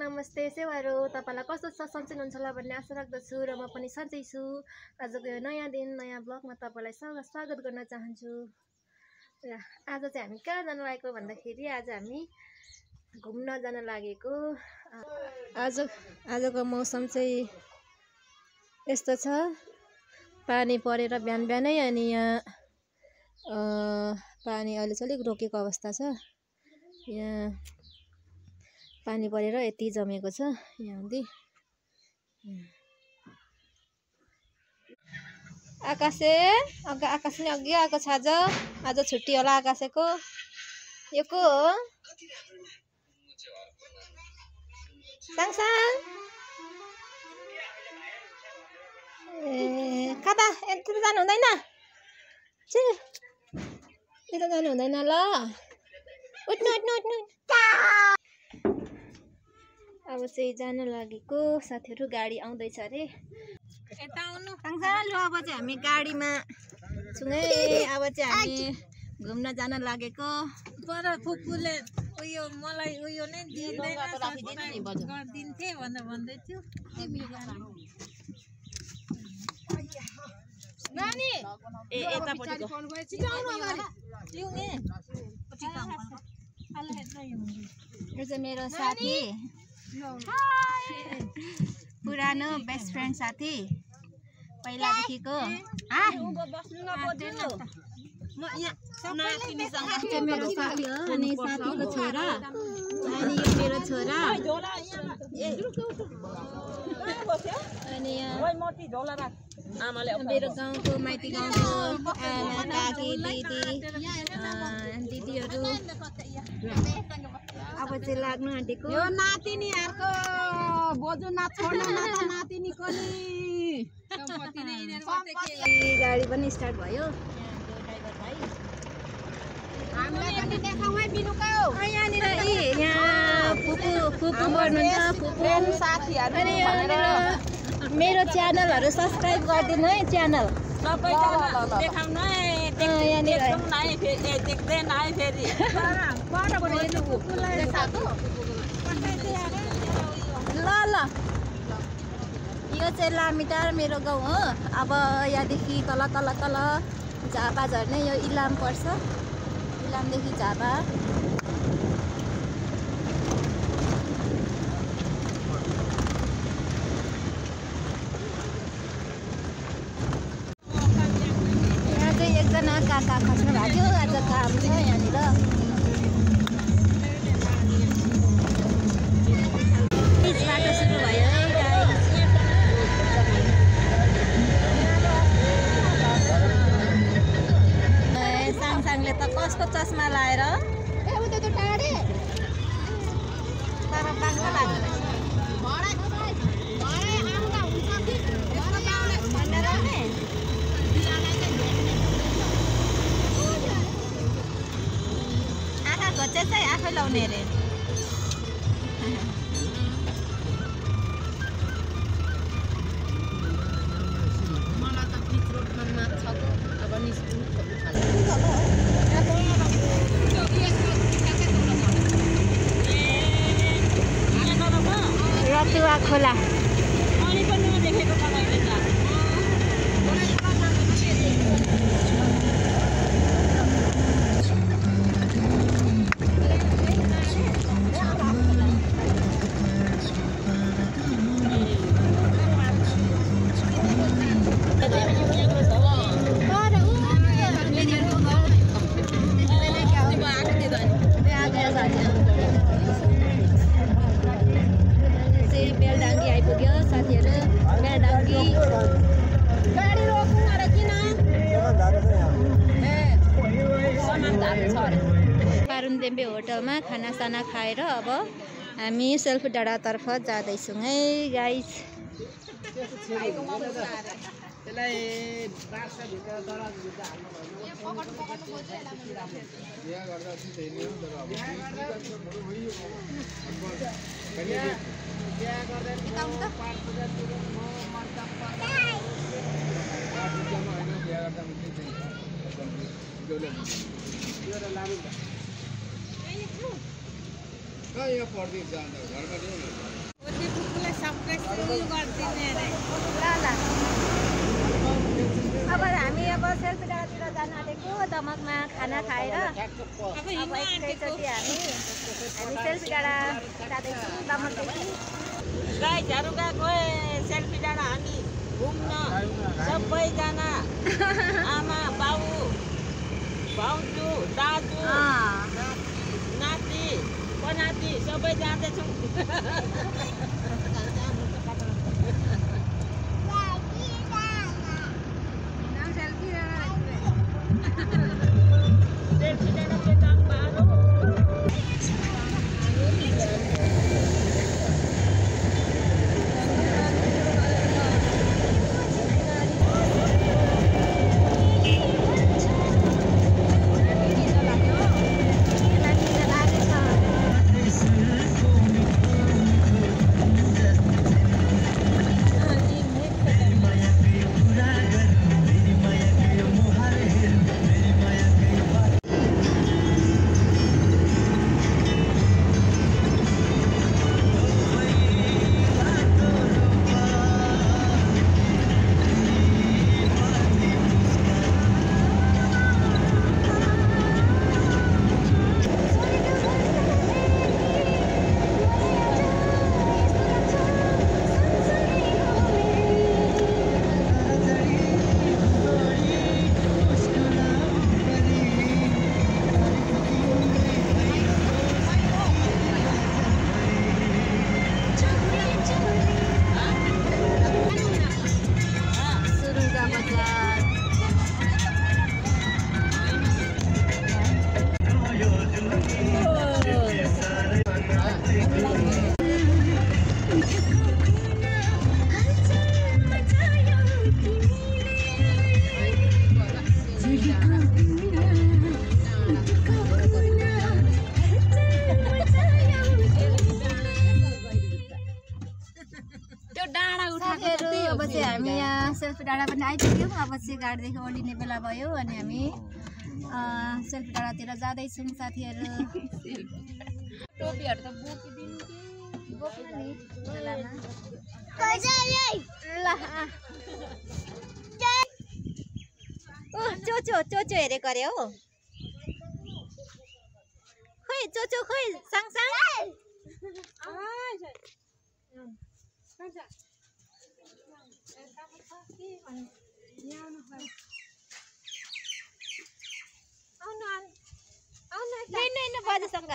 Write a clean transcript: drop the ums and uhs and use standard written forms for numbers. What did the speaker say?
नमस्ते सेवारो तपाईलाई कस्तो छ सन्चै हुनुहुन्छ होला भन्ने आशा राख्दछु र म पनि सन्चै छु। आजको यो नयाँ दिन नयाँ ब्लगमा तपाईलाई स्वागत गर्न चाहन्छु। र आज चाहिँ हामी कहाँ जान लागेको भन्दाखेरि आज हामी घुम्न जान लागेको। आजको मौसम चाहिँ यस्तो छ, पानी परेर बिहान बिहानै अनि यहाँ पानी अहिले चाहिँ अलिक रोकेको अवस्था छ। यहाँ पानी परेर यति जमेको छ यहाँ हुँदै। आकाश नि अघि आएको छ। आज छुट्टी होला आकाशको। यो को हो? साङसाङ ए कता यति त जानु हुँदैन, यता जानु हुँदैन ल। उठ्नु उठ्नु उठ्नु। अब चाहिँ जान लागेको साथीहरु गाडी आउँदैछ अरे। यता आउनु साङसाङ ल। अब चाहिँ हामी गाडीमा छौँ है। अब चाहिँ हामी घुम्न जान लागेको। पर फुपूले उयो मलाई उयो नै दिँदैन गरिदिन्थे भनेर भन्दै थियो। नानी ए यतापट्टिको यो चाहिँ मेरो साथी, पुरानो बेस्ट फ्रेन्ड साथी पहिलादेखिको। मेरो साथी हो अनि साथीको छोरा अनि यो मेरो छोरा अनि मेरो गाउँको माइती गाउँको आमा काकी दिदीहरू अब चाहिँ लाग्नु आँटेको। यो नातिनीहरुको बोजू छोड्न नातिनीको नि गाडी पनि स्टार्ट भयो। फुपू गर्नुहुन्छ, फुपू साथीहरु अनि मेरो च्यानलहरु सब्स्क्राइब गरिदिनु है। च्यानल देखाउन ल। यो चाहिँ लामिटार मेरो गाउँ हो। अब यहाँदेखि तल तल तल झापा झर्ने यो इलाम पर्छ। इलामदेखि झापा। यहाँ चाहिँ एकजना काका खस्नु भएको थियो। आज काम छ यहाँनिर। बाटो सुरु भयो है गाइस। साङसाङले त कसको चस्मा लाएर तर बाङ्गो लाग्दो रहेछ। आँखा घोचे चाहिँ आफै लाउने अरे। रतुवा खोला बेलडाङ्गी गाडी रोक्नु अरे किन पारुन देम्बे होटलमा खानासाना खाएर अब हामी सेल्फी डाँडातर्फ जाँदैछौँ है गाइस। अब हामी अब सेल्फी डाँडातिर जान आँटेको दमकमा खाना खाएर अब एकैचोटि हामी सेल्फी डाँडा जाँदैछौँ दमकदेखि। गाइजहरू गएको सेल्फी डाँडा हामी घुम्न सबैजना आमा बाउ भाउजू दाजु नाति पनाति सबै जाँदैछौँ। अब चाहिँ हामी यहाँ सेल्फी डाँडा पनि आइपुग्यौँ। अब चाहिँ गाडीदेखि ओर्लिने बेला भयो अनि हामी सेल्फी डाँडातिर जाँदैछौँ साथीहरू। टोपीहरू त बोकिदिनु बोक्न नि बेलामा चोचो चोचो हेरेको अरे हो। खोइ चोचो खोइ साङसाङ आउनु बाजेसँग